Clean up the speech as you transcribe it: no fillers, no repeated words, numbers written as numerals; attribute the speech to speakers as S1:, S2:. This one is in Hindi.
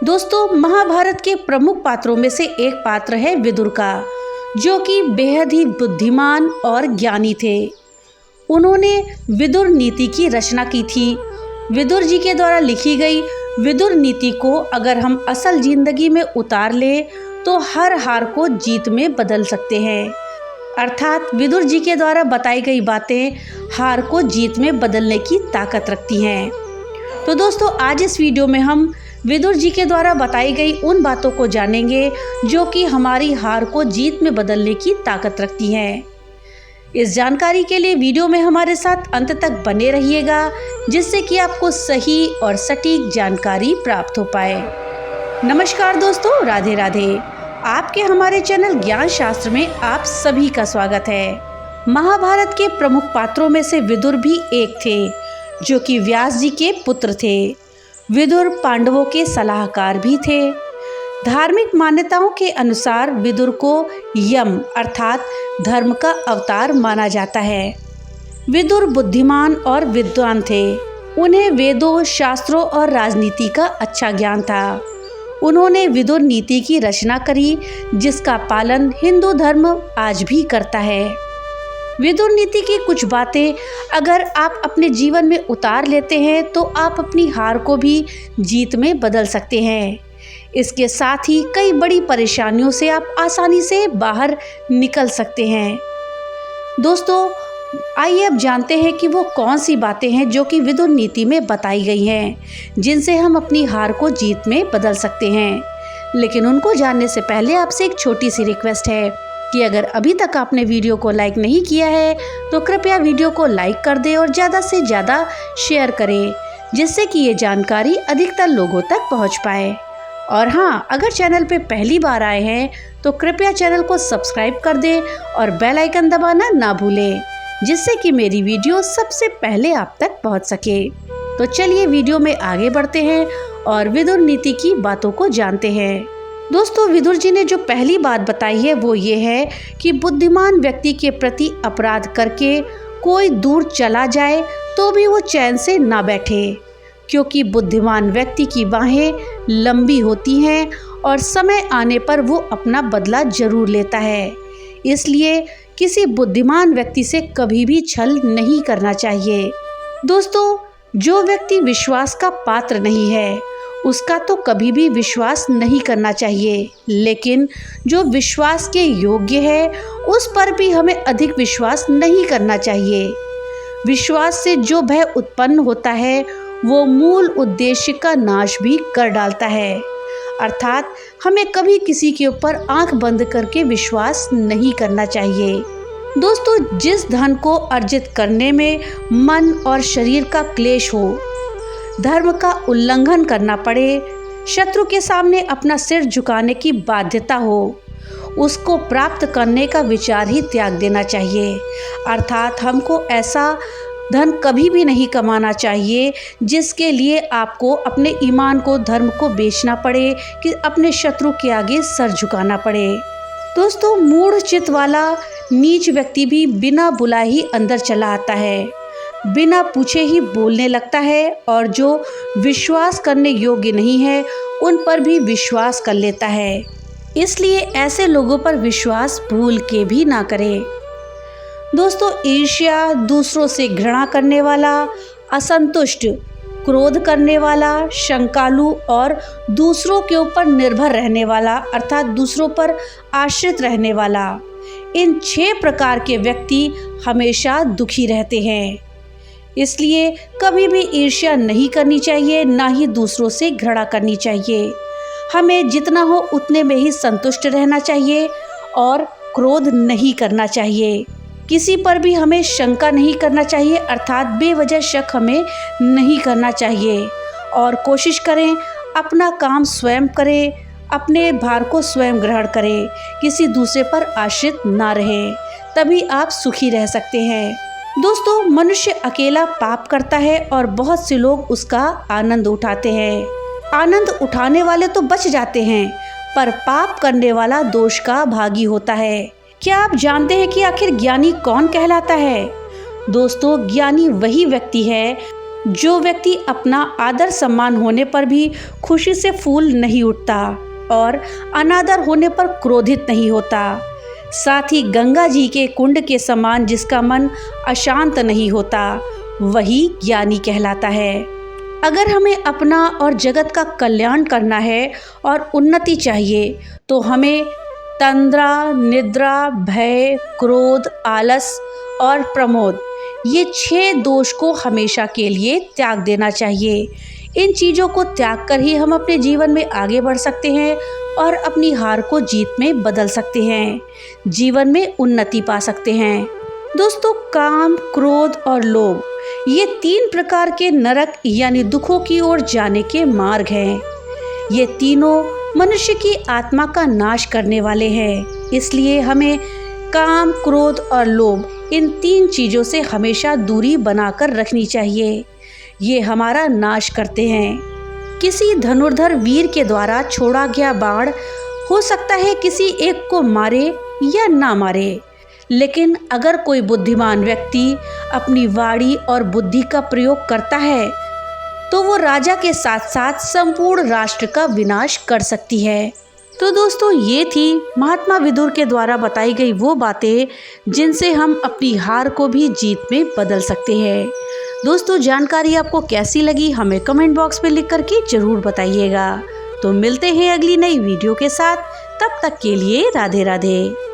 S1: दोस्तों, महाभारत के प्रमुख पात्रों में से एक पात्र है विदुर का, जो कि बेहद ही बुद्धिमान और ज्ञानी थे। उन्होंने विदुर नीति की रचना की थी। विदुर जी के द्वारा लिखी गई विदुर नीति को अगर हम असल जिंदगी में उतार ले तो हर हार को जीत में बदल सकते हैं। अर्थात विदुर जी के द्वारा बताई गई बातें हार को जीत में बदलने की ताकत रखती हैं। तो दोस्तों, आज इस वीडियो में हम विदुर जी के द्वारा बताई गई उन बातों को जानेंगे जो कि हमारी हार को जीत में बदलने की ताकत रखती हैं। इस जानकारी के लिए वीडियो में हमारे साथ अंत तक बने रहिएगा, जिससे कि आपको सही और सटीक जानकारी प्राप्त हो पाए। नमस्कार दोस्तों, राधे राधे। आपके हमारे चैनल ज्ञान शास्त्र में आप सभी का स्वागत है। महाभारत के प्रमुख पात्रों में से विदुर भी एक थे, जो कि व्यास जी के पुत्र थे। विदुर पांडवों के सलाहकार भी थे। धार्मिक मान्यताओं के अनुसार विदुर को यम अर्थात धर्म का अवतार माना जाता है। विदुर बुद्धिमान और विद्वान थे। उन्हें वेदों, शास्त्रों और राजनीति का अच्छा ज्ञान था। उन्होंने विदुर नीति की रचना करी, जिसका पालन हिंदू धर्म आज भी करता है। विदुर नीति की कुछ बातें अगर आप अपने जीवन में उतार लेते हैं तो आप अपनी हार को भी जीत में बदल सकते हैं। इसके साथ ही कई बड़ी परेशानियों से आप आसानी से बाहर निकल सकते हैं। दोस्तों, आइए अब जानते हैं कि वो कौन सी बातें हैं जो कि विदुर नीति में बताई गई हैं, जिनसे हम अपनी हार को जीत में बदल सकते हैं। लेकिन उनको जानने से पहले आपसे एक छोटी सी रिक्वेस्ट है कि अगर अभी तक आपने वीडियो को लाइक नहीं किया है तो कृपया वीडियो को लाइक कर दें और ज़्यादा से ज़्यादा शेयर करें, जिससे कि ये जानकारी अधिकतर लोगों तक पहुँच पाए। और हाँ, अगर चैनल पे पहली बार आए हैं तो कृपया चैनल को सब्सक्राइब कर दें और बेल आइकन दबाना ना भूलें, जिससे कि मेरी वीडियो सबसे पहले आप तक पहुंच सके। तो चलिए वीडियो में आगे बढ़ते हैं और विदुर नीति की बातों को जानते हैं। दोस्तों, विदुर जी ने जो पहली बात बताई है वो ये है कि बुद्धिमान व्यक्ति के प्रति अपराध करके कोई दूर चला जाए तो भी वो चैन से ना बैठे, क्योंकि बुद्धिमान व्यक्ति की बाहें लंबी होती हैं और समय आने पर वो अपना बदला जरूर लेता है। इसलिए किसी बुद्धिमान व्यक्ति से कभी भी छल नहीं करना चाहिए। दोस्तों, जो व्यक्ति विश्वास का पात्र नहीं है उसका तो कभी भी विश्वास नहीं करना चाहिए, लेकिन जो विश्वास के योग्य है उस पर भी हमें अधिक विश्वास नहीं करना चाहिए। विश्वास से जो भय उत्पन्न होता है वो मूल उद्देश्य का नाश भी कर डालता है। अर्थात हमें कभी किसी के ऊपर आंख बंद करके विश्वास नहीं करना चाहिए। दोस्तों, जिस धन को अर्जित करने में मन और शरीर का क्लेश हो, धर्म का उल्लंघन करना पड़े, शत्रु के सामने अपना सिर झुकाने की बाध्यता हो, उसको प्राप्त करने का विचार ही त्याग देना चाहिए। अर्थात हमको ऐसा धन कभी भी नहीं कमाना चाहिए जिसके लिए आपको अपने ईमान को, धर्म को बेचना पड़े, कि अपने शत्रु के आगे सर झुकाना पड़े। दोस्तों, मूढ़ चित्त वाला नीच व्यक्ति भी बिना बुलाए ही अंदर चला आता है, बिना पूछे ही बोलने लगता है और जो विश्वास करने योग्य नहीं है उन पर भी विश्वास कर लेता है। इसलिए ऐसे लोगों पर विश्वास भूल के भी ना करें। दोस्तों, ईर्ष्या, दूसरों से घृणा करने वाला, असंतुष्ट, क्रोध करने वाला, शंकालु और दूसरों के ऊपर निर्भर रहने वाला अर्थात दूसरों पर आश्रित रहने वाला, इन 6 प्रकार के व्यक्ति हमेशा दुखी रहते हैं। इसलिए कभी भी ईर्ष्या नहीं करनी चाहिए, ना ही दूसरों से घृणा करनी चाहिए। हमें जितना हो उतने में ही संतुष्ट रहना चाहिए और क्रोध नहीं करना चाहिए। किसी पर भी हमें शंका नहीं करना चाहिए, अर्थात बेवजह शक हमें नहीं करना चाहिए। और कोशिश करें अपना काम स्वयं करें, अपने भार को स्वयं ग्रहण करें, किसी दूसरे पर आश्रित ना रहें, तभी आप सुखी रह सकते हैं। दोस्तों, मनुष्य अकेला पाप करता है और बहुत से लोग उसका आनंद उठाते हैं। आनंद उठाने वाले तो बच जाते हैं, पर पाप करने वाला दोष का भागी होता है। क्या आप जानते हैं कि आखिर ज्ञानी कौन कहलाता है? दोस्तों, ज्ञानी वही व्यक्ति है जो व्यक्ति अपना आदर सम्मान होने पर भी खुशी से फूल नहीं उठता और अनादर होने पर क्रोधित नहीं होता, साथ ही गंगा जी के कुंड के समान जिसका मन अशांत नहीं होता, वही ज्ञानी कहलाता है। अगर हमें अपना और जगत का कल्याण करना है और उन्नति चाहिए तो हमें तंद्रा, निद्रा, भय, क्रोध, आलस और प्रमोद, ये 6 दोष को हमेशा के लिए त्याग देना चाहिए। इन चीज़ों को त्याग कर ही हम अपने जीवन में आगे बढ़ सकते हैं और अपनी हार को जीत में बदल सकते हैं, जीवन में उन्नति पा सकते हैं। दोस्तों, काम, क्रोध और लोभ, ये 3 प्रकार के नरक यानी दुखों की ओर जाने के मार्ग हैं। ये तीनों मनुष्य की आत्मा का नाश करने वाले हैं। इसलिए हमें काम, क्रोध और लोभ, इन 3 चीज़ों से हमेशा दूरी बनाकर रखनी चाहिए। ये हमारा नाश करते हैं। किसी धनुर्धर वीर के द्वारा छोड़ा गया बाण हो सकता है किसी एक को मारे या ना मारे, लेकिन अगर कोई बुद्धिमान व्यक्ति अपनी वाणी और बुद्धि का प्रयोग करता है तो वो राजा के साथ साथ संपूर्ण राष्ट्र का विनाश कर सकती है। तो दोस्तों, ये थी महात्मा विदुर के द्वारा बताई गई वो बातें जिनसे हम अपनी हार को भी जीत में बदल सकते हैं। दोस्तों, जानकारी आपको कैसी लगी हमें कमेंट बॉक्स में लिख करके जरूर बताइएगा। तो मिलते हैं अगली नई वीडियो के साथ, तब तक के लिए राधे राधे।